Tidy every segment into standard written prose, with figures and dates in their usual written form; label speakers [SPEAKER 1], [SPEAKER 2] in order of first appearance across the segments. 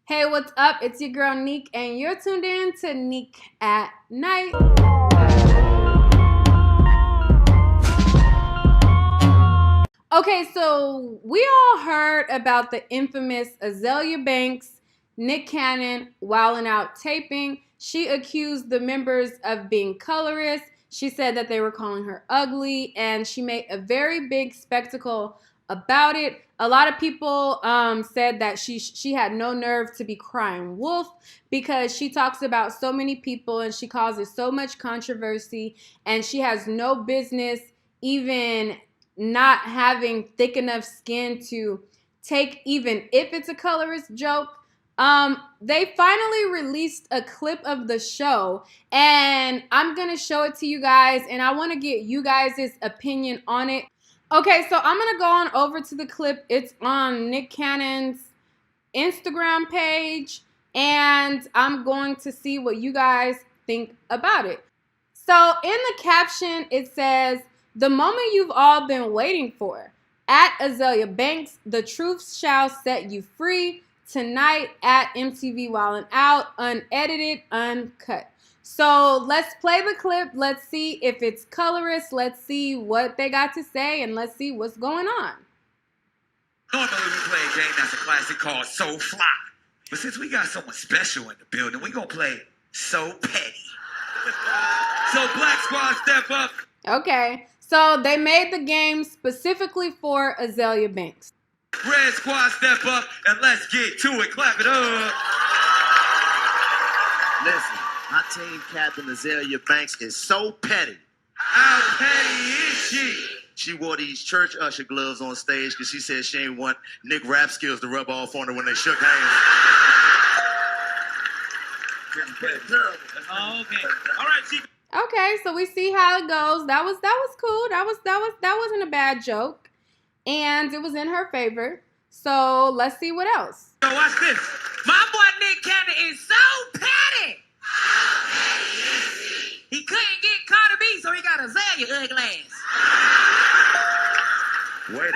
[SPEAKER 1] Hey, what's up? It's your girl Neek, and you're tuned in to Neek at Night. Okay, so we all heard about the infamous Azealia Banks, Nick Cannon wilding out taping. She accused the members of being colorist. She said that they were calling her ugly, and she made a very big spectacle about it. A lot of people said that she had no nerve to be crying wolf because she talks about so many people and she causes so much controversy, and she has no business even not having thick enough skin to take, even if it's a colorist joke. They finally released a clip of the show, and I'm gonna show it to you guys, and I want to get you guys' opinion on it. Okay, so I'm gonna go on over to the clip. It's on Nick Cannon's Instagram page, and I'm going to see what you guys think about it. So in the caption, it says, "The moment you've all been waiting for. At Azealia Banks, the truth shall set you free tonight at MTV Wildin' Out, unedited, uncut." So let's play the clip. Let's see if it's colorist. Let's see what they got to say, and let's see what's going on.
[SPEAKER 2] Normally we play a game that's a classic called So Fly. But since we got someone special in the building, we gonna play So Petty. So Black Squad, step up.
[SPEAKER 1] Okay, so they made the game specifically for Azealia Banks.
[SPEAKER 2] Red Squad, step up, and let's get to it. Clap it up.
[SPEAKER 3] Listen, my team captain Azealia Banks is so petty.
[SPEAKER 2] How petty is she?
[SPEAKER 3] She wore these church usher gloves on stage because she said she ain't want Nick rap skills to rub off on her when they shook hands.
[SPEAKER 2] Oh, okay. All right, Chief.
[SPEAKER 1] Okay, so we see how it goes. That was cool. That wasn't a bad joke, and it was in her favor. So let's see what else.
[SPEAKER 2] So watch this. My boy Nick Cannon is so petty. He couldn't get Cardi B, so he got Azealia ugly ass.
[SPEAKER 3] Wait a minute.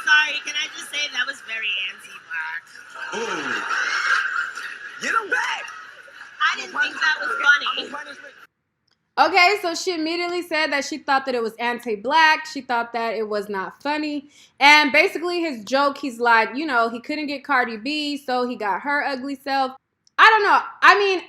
[SPEAKER 4] Sorry, can I just say that was very anti-black?
[SPEAKER 3] Ooh. Get him back.
[SPEAKER 4] I didn't think that was funny.
[SPEAKER 1] Okay, so she immediately said that she thought that it was anti-black. She thought that it was not funny. And basically his joke, he's like, you know, he couldn't get Cardi B, so he got her ugly self. I don't know. I mean,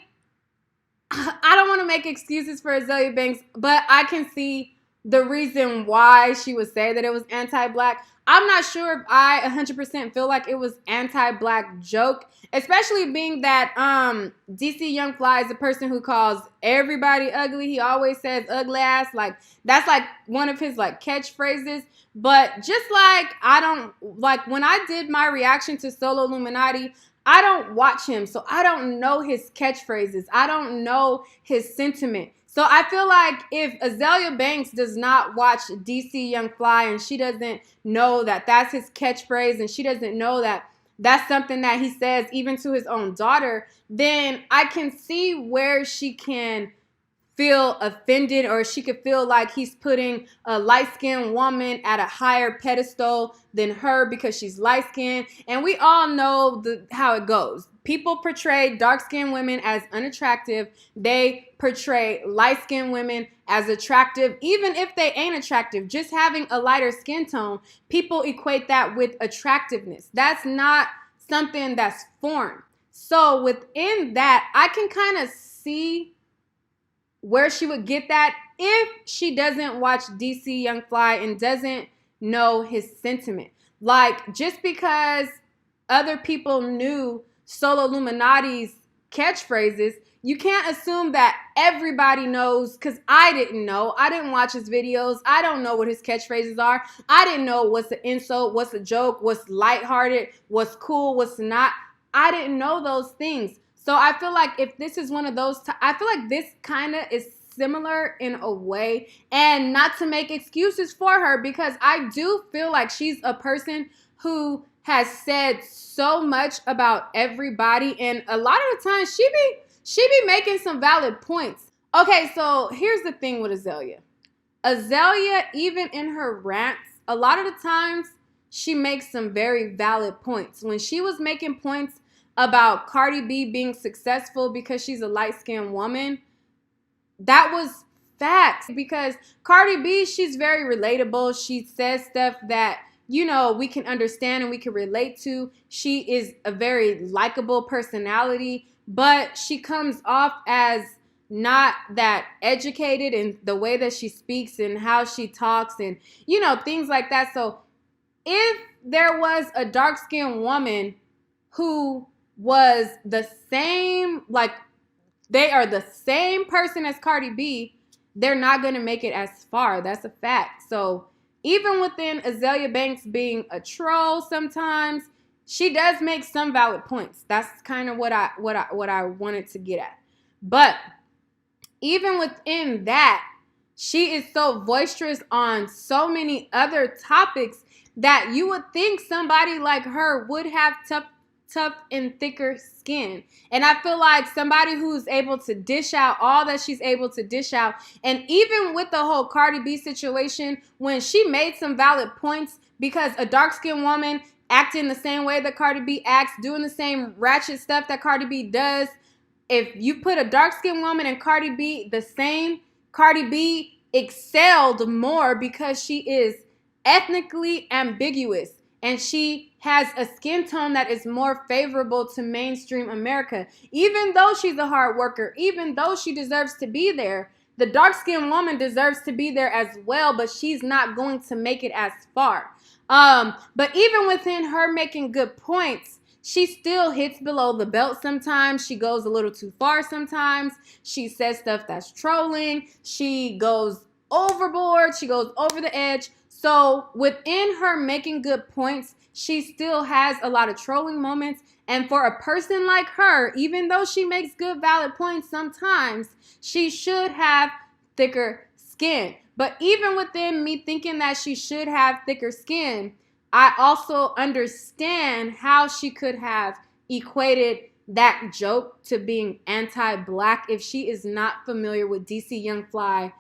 [SPEAKER 1] I don't want to make excuses for Azealia Banks, but I can see the reason why she would say that it was anti-black. I'm not sure if I 100% feel like it was anti-black joke, especially being that DC Young Fly is a person who calls everybody ugly. He always says ugly ass. Like, that's like one of his like catchphrases. But just like, I don't, like when I did my reaction to Solo Illuminati, I don't watch him, so I don't know his catchphrases. I don't know his sentiment. So I feel like if Azealia Banks does not watch DC Young Fly and she doesn't know that that's his catchphrase and she doesn't know that that's something that he says even to his own daughter, then I can see where she can feel offended, or she could feel like he's putting a light-skinned woman at a higher pedestal than her because she's light-skinned. And we all know how it goes. People portray dark-skinned women as unattractive. They portray light-skinned women as attractive, even if they ain't attractive. Just having a lighter skin tone, people equate that with attractiveness. That's not something that's foreign. So within that, I can kind of see where she would get that if she doesn't watch DC Young Fly and doesn't know his sentiment. Like, just because other people knew Solo Illuminati's catchphrases, you can't assume that everybody knows, because I didn't know. I didn't watch his videos. I don't know what his catchphrases are. I didn't know what's an insult, what's a joke, what's lighthearted, what's cool, what's not. I didn't know those things. So I feel like if this is one of those, I feel like this kind of is similar in a way, and not to make excuses for her, because I do feel like she's a person who has said so much about everybody, and a lot of the time she be making some valid points. Okay, so here's the thing with Azealia. Azealia, even in her rants, a lot of the times she makes some very valid points. When she was making points about Cardi B being successful because she's a light-skinned woman, that was facts. Because Cardi B, she's very relatable. She says stuff that, you know, we can understand and we can relate to. She is a very likable personality, but she comes off as not that educated in the way that she speaks and how she talks and, you know, things like that. So if there was a dark-skinned woman who was the same, like, they are the same person as Cardi B, they're not going to make it as far. That's a fact. So even within Azealia Banks being a troll sometimes, she does make some valid points. That's kind of what I wanted to get at. But even within that, she is so boisterous on so many other topics that you would think somebody like her would have tough and thicker skin. And I feel like somebody who's able to dish out all that she's able to dish out, and even with the whole Cardi B situation, when she made some valid points, because a dark-skinned woman acting the same way that Cardi B acts, doing the same ratchet stuff that Cardi B does, if you put a dark-skinned woman and Cardi B the same, Cardi B excelled more because she is ethnically ambiguous and she has a skin tone that is more favorable to mainstream America. Even though she's a hard worker, even though she deserves to be there, the dark-skinned woman deserves to be there as well, but she's not going to make it as far. But even within her making good points, she still hits below the belt sometimes. She goes a little too far sometimes. She says stuff that's trolling. She goes overboard. She goes over the edge. So within her making good points, she still has a lot of trolling moments. And for a person like her, even though she makes good valid points sometimes, she should have thicker skin. But even within me thinking that she should have thicker skin, I also understand how she could have equated that joke to being anti-black if she is not familiar with DC Young Fly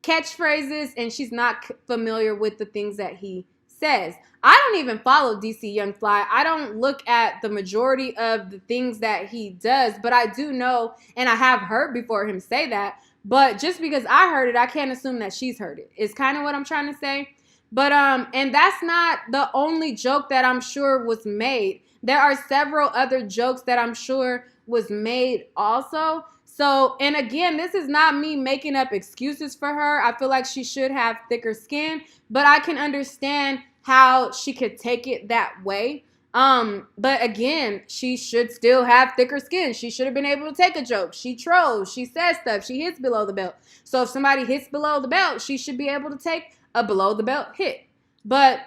[SPEAKER 1] catchphrases and she's not familiar with the things that he says. I don't even follow DC Young Fly. I don't look at the majority of the things that he does, but I do know, and I have heard before him say that, but just because I heard it, I can't assume that she's heard it. It's kind of what I'm trying to say. But and that's not the only joke that I'm sure was made. There are several other jokes that I'm sure was made also. So, and again, this is not me making up excuses for her. I feel like she should have thicker skin, but I can understand how she could take it that way. But again, she should still have thicker skin. She should have been able to take a joke. She trolls, she says stuff, she hits below the belt. So if somebody hits below the belt, she should be able to take a below the belt hit. But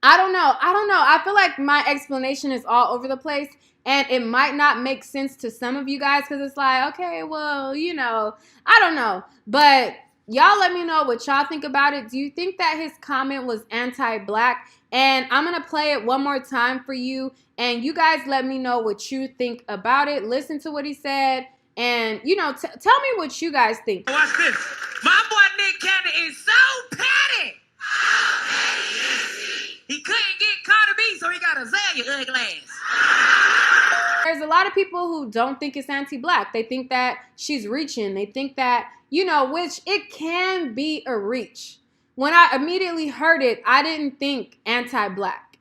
[SPEAKER 1] I don't know. I feel like my explanation is all over the place. And it might not make sense to some of you guys because it's like, okay, well, you know, I don't know. But y'all let me know what y'all think about it. Do you think that his comment was anti-black? And I'm going to play it one more time for you. And you guys let me know what you think about it. Listen to what he said. And, you know, tell me what you guys think.
[SPEAKER 2] Watch this. My boy Nick Cannon is so petty. He couldn't get Cardi B, so he got Azealia ugly ass.
[SPEAKER 1] There's a lot of people who don't think it's anti-black. They think that she's reaching. They think that, you know, which it can be a reach. When I immediately heard it, I didn't think anti-black.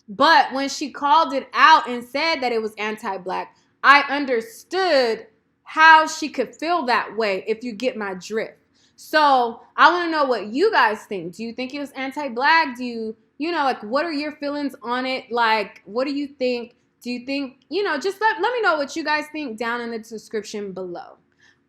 [SPEAKER 1] But when she called it out and said that it was anti-black, I understood how she could feel that way, if you get my drift. So I want to know what you guys think. Do you think it was anti-black? Do you know, like, what are your feelings on it? Like, what do you think? Do you think, you know, just let me know what you guys think down in the description below.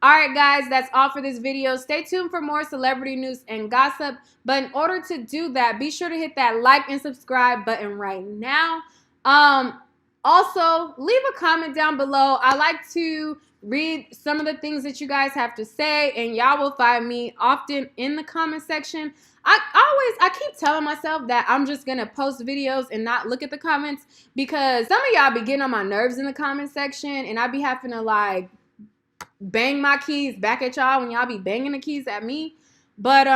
[SPEAKER 1] All right, guys, that's all for this video. Stay tuned for more celebrity news and gossip. But in order to do that, be sure to hit that like and subscribe button right now. Also, leave a comment down below. I like to read some of the things that you guys have to say, and y'all will find me often in the comment section. I keep telling myself that I'm just gonna post videos and not look at the comments because some of y'all be getting on my nerves in the comment section, and I be having to like bang my keys back at y'all when y'all be banging the keys at me. But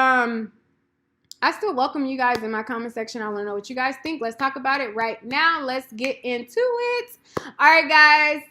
[SPEAKER 1] I still welcome you guys in my comment section. I want to know what you guys think. Let's talk about it right now. Let's get into it. All right, guys.